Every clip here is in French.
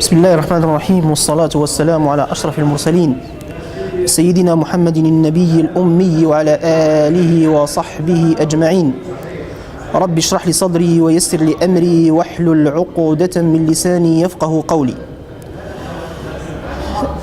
بسم الله الرحمن الرحيم والصلاة والسلام على أشرف المرسلين سيدنا محمد النبي الأمي وعلى آله وصحبه أجمعين. رب اشرح لي صدري ويسر لي أمري واحلل عقدة من لساني يفقه قولي.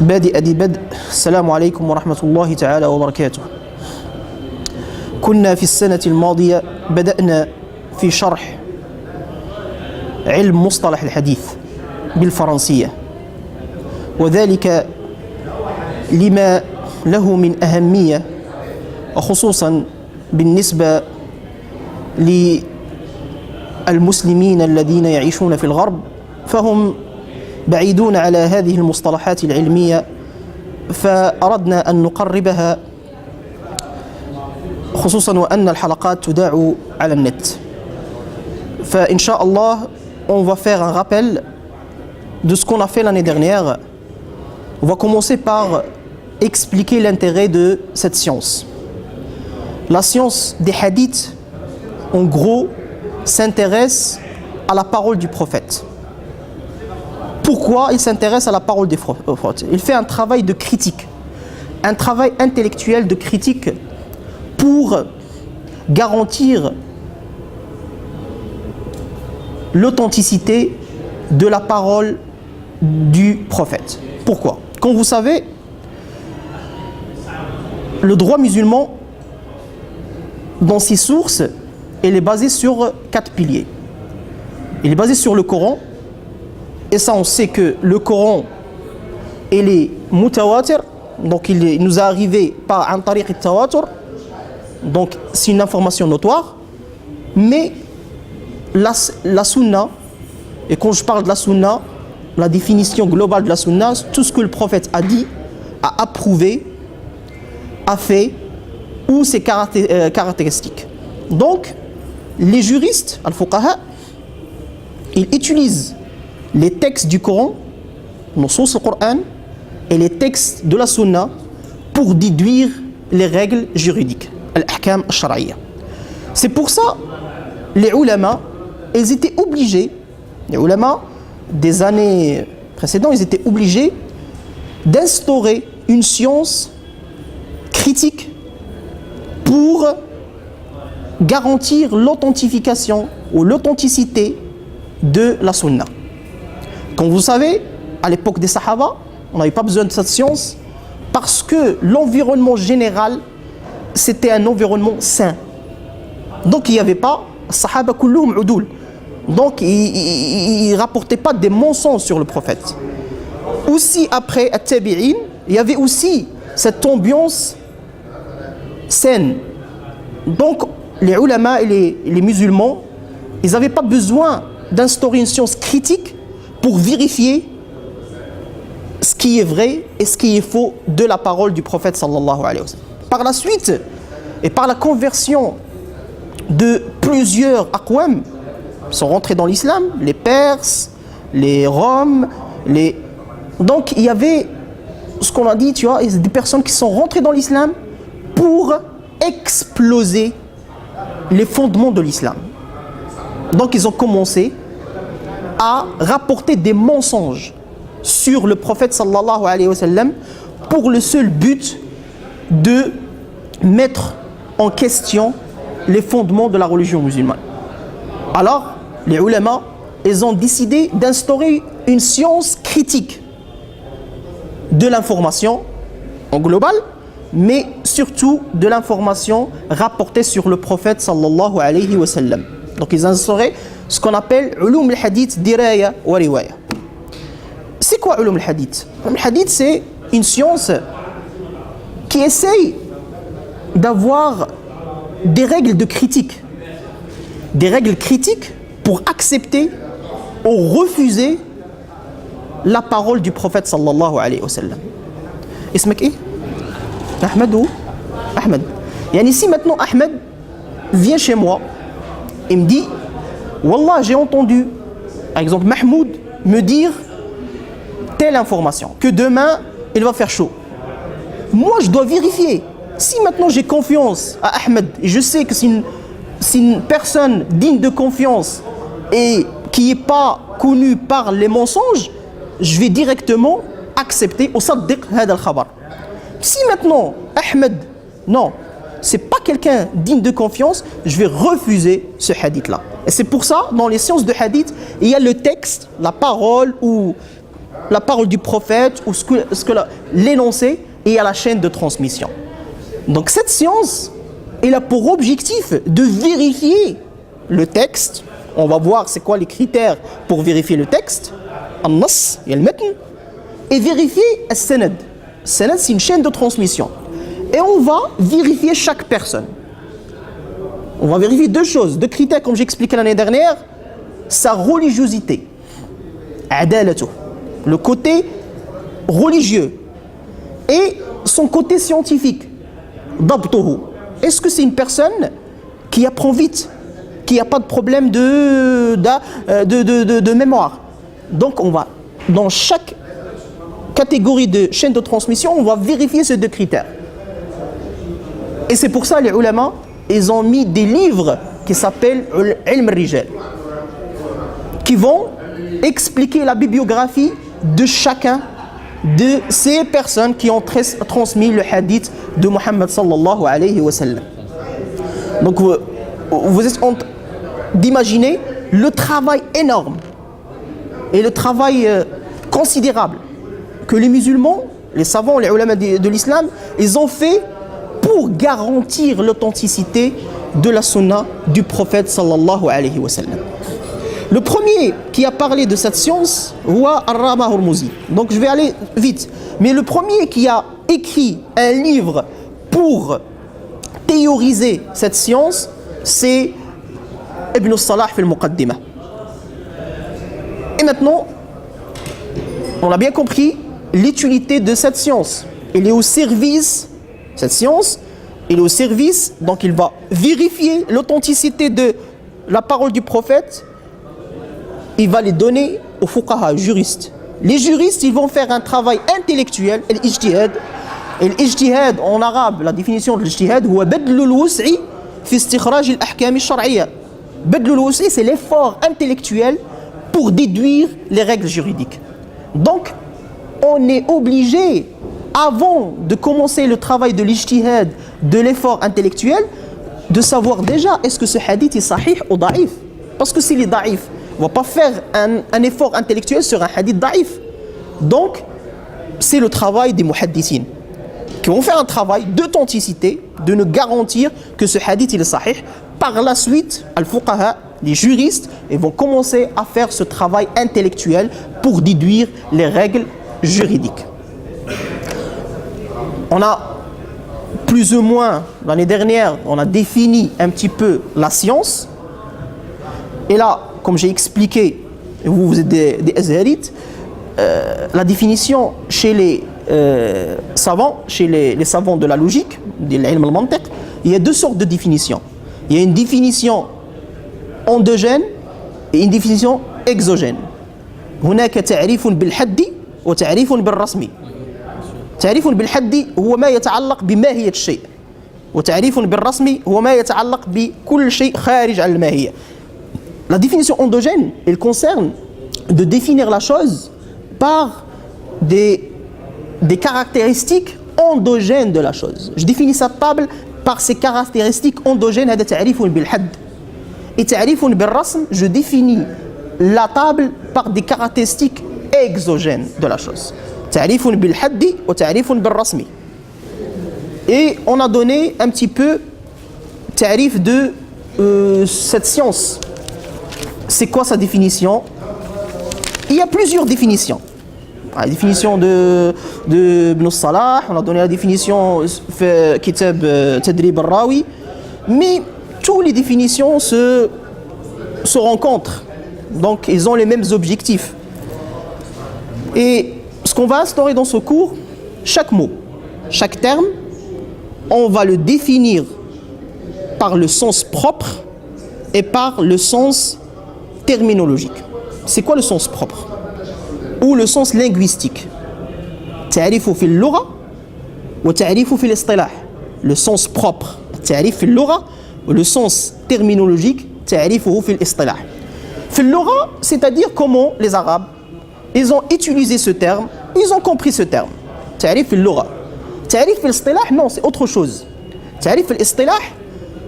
بادئ ذي بدء. السلام عليكم ورحمة الله تعالى وبركاته. كنا في السنة الماضية بدأنا في شرح علم مصطلح الحديث بالفرنسية، وذلك لما له من أهمية، وخصوصا بالنسبة للمسلمين الذين يعيشون في الغرب، فهم بعيدون على هذه المصطلحات العلمية، فأردنا أن نقربها، خصوصا وأن الحلقات تذاع على النت. فإن شاء الله on va faire un rappel de ce qu'on a fait l'année dernière. On va commencer par expliquer l'intérêt de cette science. La science des hadiths, en gros, s'intéresse à la parole du prophète. Pourquoi il s'intéresse à la parole des prophètes? Il fait un travail de critique, un travail intellectuel de critique pour garantir l'authenticité de la parole du prophète. Pourquoi? Comme vous savez, le droit musulman, dans ses sources, il est basé sur 4 piliers. Il est basé sur le Coran, et ça on sait que le Coran, il est mutawatir, donc il nous est arrivé par un tariq al-tawatur, donc c'est une information notoire, mais la sunna, et quand je parle de la sunna, la définition globale de la sunna, tout ce que le prophète a dit, a approuvé, a fait, ou ses caractéristiques. Donc, les juristes, al-fuqaha, ils utilisent les textes du Coran, nos sources du Coran, et les textes de la sunna pour déduire les règles juridiques, al-ahkam al-shar'iyya. C'est pour ça, les ulama, ils étaient obligés, les ulama des années précédentes, ils étaient obligés d'instaurer une science critique pour garantir l'authentification ou l'authenticité de la sunna. Comme vous savez, à l'époque des Sahaba, on n'avait pas besoin de cette science parce que l'environnement général, c'était un environnement sain. Donc il n'y avait pas Sahaba kulluhum udul. Donc ils ne rapportaient pas des mensonges sur le prophète. Aussi après at-tabi'in, il y avait aussi cette ambiance saine. Donc les ulama et les musulmans, ils n'avaient pas besoin d'instaurer une science critique pour vérifier ce qui est vrai et ce qui est faux de la parole du prophète sallallahu alayhi wa sallam. Par la suite, et par la conversion de plusieurs aqwam sont rentrés dans l'islam, les Perses, les Roms, donc il y avait ce qu'on a dit, tu vois, des personnes qui sont rentrées dans l'islam pour exploser les fondements de l'islam. Donc ils ont commencé à rapporter des mensonges sur le prophète sallallahu alayhi wa sallam pour le seul but de mettre en question les fondements de la religion musulmane. Alors, les ulama, ils ont décidé d'instaurer une science critique de l'information en global, mais surtout de l'information rapportée sur le prophète sallallahu alayhi wa sallam. Donc ils ont instauré ce qu'on appelle ulum al-hadith diraya wa riwaya. C'est quoi ulum al-hadith? Ulum al-hadith, c'est une science qui essaye d'avoir des règles de critique. Des règles critiques pour accepter ou refuser la parole du prophète sallallahu alayhi wa sallam. Ismak eh? Ahmed ou Ahmed. Yani si maintenant Ahmed vient chez moi et me dit Wallah, j'ai entendu, par exemple, Mahmoud me dire telle information, que demain il va faire chaud. Moi je dois vérifier. Si maintenant j'ai confiance à Ahmed et je sais que c'est une personne digne de confiance et qui n'est pas connue par les mensonges, je vais directement accepter ou صدق هذا الخبر. Si maintenant Ahmed, non, c'est pas quelqu'un digne de confiance, je vais refuser ce hadith-là. Et c'est pour ça, dans les sciences de hadith, il y a le texte, la parole ou la parole du prophète ou l'énoncé, et il y a la chaîne de transmission. Donc cette science, elle a pour objectif de vérifier le texte. On va voir c'est quoi les critères pour vérifier le texte. An-Nass, il y a le matn, et vérifier al-Sanad. Sanad, c'est une chaîne de transmission. Et on va vérifier chaque personne. On va vérifier deux choses, deux critères comme j'expliquais l'année dernière. Sa religiosité, adalatu, le côté religieux, et son côté scientifique, dabtuhu. Est-ce que c'est une personne qui apprend vite, qui n'a pas de problème de mémoire? Donc on va, dans chaque catégorie de chaîne de transmission, on va vérifier ces deux critères. Et c'est pour ça les ulama, ils ont mis des livres qui s'appellent Ilm al-Rijal, qui vont expliquer la bibliographie de chacun de ces personnes qui ont transmis le hadith de Muhammad sallallahu alayhi wa sallam. Donc vous êtes en train d'imaginer le travail énorme et le travail considérable que les musulmans, les savants, les ulama de l'islam, ils ont fait pour garantir l'authenticité de la sunna du prophète sallallahu alayhi wa sallam. Le premier qui a parlé de cette science, Huwa Ar-Rama Hurmuzi. Donc je vais aller vite. Mais le premier qui a écrit un livre pour théoriser cette science, c'est Ibn Salah fil Muqaddimah. Et maintenant, on a bien compris l'utilité de cette science. Elle est au service, cette science, elle est au service, donc il va vérifier l'authenticité de la parole du prophète. Il va les donner aux fuqaha, juristes. Les juristes, ils vont faire un travail intellectuel, l'ijtihad. Et l'ijtihad, en arabe, la définition de l'ijtihad, c'est badl al-wus'i fi istikhraj al-ahkam al-shar'iyya. Badl al-wus'i, c'est l'effort intellectuel pour déduire les règles juridiques. Donc, on est obligé, avant de commencer le travail de l'ijtihad, de l'effort intellectuel, de savoir déjà est-ce que ce hadith est sahih ou da'if. Parce que s'il est da'if, on ne va pas faire un effort intellectuel sur un hadith da'if. Donc, c'est le travail des muhaddithines qui vont faire un travail d'authenticité, de nous garantir que ce hadith il est sahih. Par la suite, al-fuqaha, les juristes, ils vont commencer à faire ce travail intellectuel pour déduire les règles juridiques. On a plus ou moins, l'année dernière, on a défini un petit peu la science. Et là, comme j'ai expliqué, vous êtes des azharites, la définition chez les savants, chez les savants de la logique, de l'ilm al-mantiq, il y a deux sortes de définitions. Il y a une définition endogène et une définition exogène. هناك تعريف بالحد وتعريف بالرسمي. تعريف بالحد هو ما يتعلق بماهية الشيء. وتعريف بالرسمي هو ما يتعلق بكل شيء خارج عن الماهية. La définition endogène, elle concerne de définir la chose par des caractéristiques endogènes de la chose. Je définis cette table par ses caractéristiques endogènes. هذا تعريف بالحد. Et تعريف بالرسم, je définis la table par des caractéristiques exogènes de la chose. تعريف بالحد وتعريف بالرسم. Et on a donné un petit peu tarif de cette science. C'est quoi sa définition? Il y a plusieurs définitions. La définition de Ibn Salah, on a donné la définition في كتاب تدريب الراوي, mais toutes les définitions se rencontrent. Donc ils ont les mêmes objectifs. Et ce qu'on va instaurer dans ce cours, chaque mot, chaque terme, on va le définir par le sens propre et par le sens terminologique. C'est quoi le sens propre ou le sens linguistique? تعريف في اللغة وتعريف في الاصطلاح. Le sens propre, تعريف في اللغة, le sens terminologique, تعريفه في الاصطلاح. في اللغة, c'est-à-dire comment les Arabes ils ont utilisé ce terme, ils ont compris ce terme. Ta'rif al-lugha. Ta'rif al-istilah, non, c'est autre chose. Ta'rif al-istilah,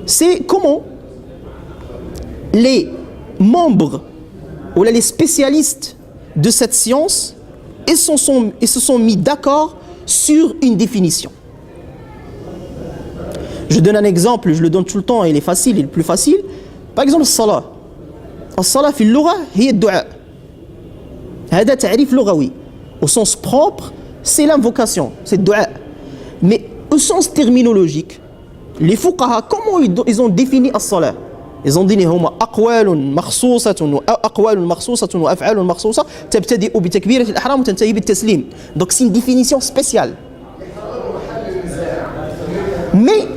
c'est comment les membres ou les spécialistes de cette science ils se sont mis d'accord sur une définition. Je donne un exemple, je le donne tout le temps, il est facile, il est le plus facile. Par exemple, الصلاة. الصلاة في اللغة هي الدعاء. هذا تعريف لغوي. Au sens propre, c'est l'invocation, c'est le dua. Mais au sens terminologique, les fuqaha, comment ils ont défini الصلاة? Ils ont dit هما أقوال مخصوصة أقوال مخصوصة وأفعال مخصوصة تبتدئ بتكبيرة الإحرام وتنتهي بالتسليم. Donc c'est une définition spéciale. Mais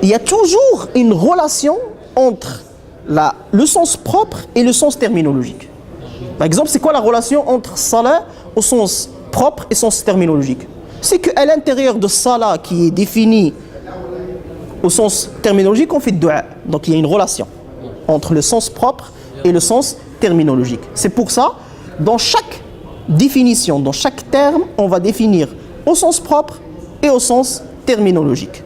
il y a toujours une relation entre le sens propre et le sens terminologique. Par exemple, c'est quoi la relation entre salah au sens propre et sens terminologique? C'est qu'à l'intérieur de salah qui est défini au sens terminologique, on fait dua. Donc il y a une relation entre le sens propre et le sens terminologique. C'est pour ça, dans chaque définition, dans chaque terme, on va définir au sens propre et au sens terminologique.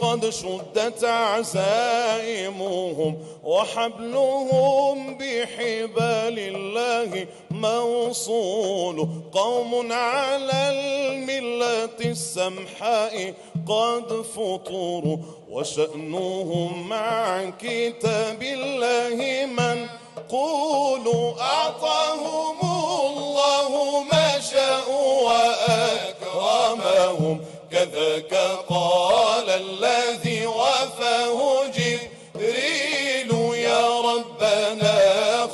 قد شدت عزائمهم وحبلهم بحبال الله موصول قوم على الملة السمحاء قد فطروا وشأنهم مع كتاب الله منقول أعطاهم الله ما شاءوا وأكرمهم كذاك قال الذي وفاه جبريل يا ربنا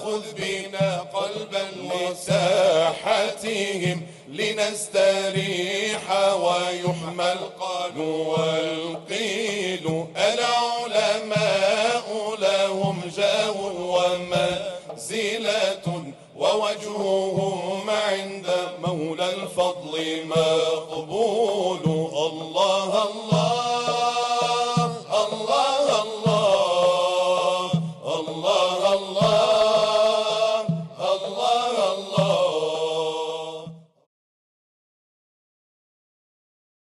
خذ بنا قلبا لساحتهم لنستريح ويحمى القال والقيل العلماء لهم جاه ومنزلة ووجههم عند مولى الفضل مقبول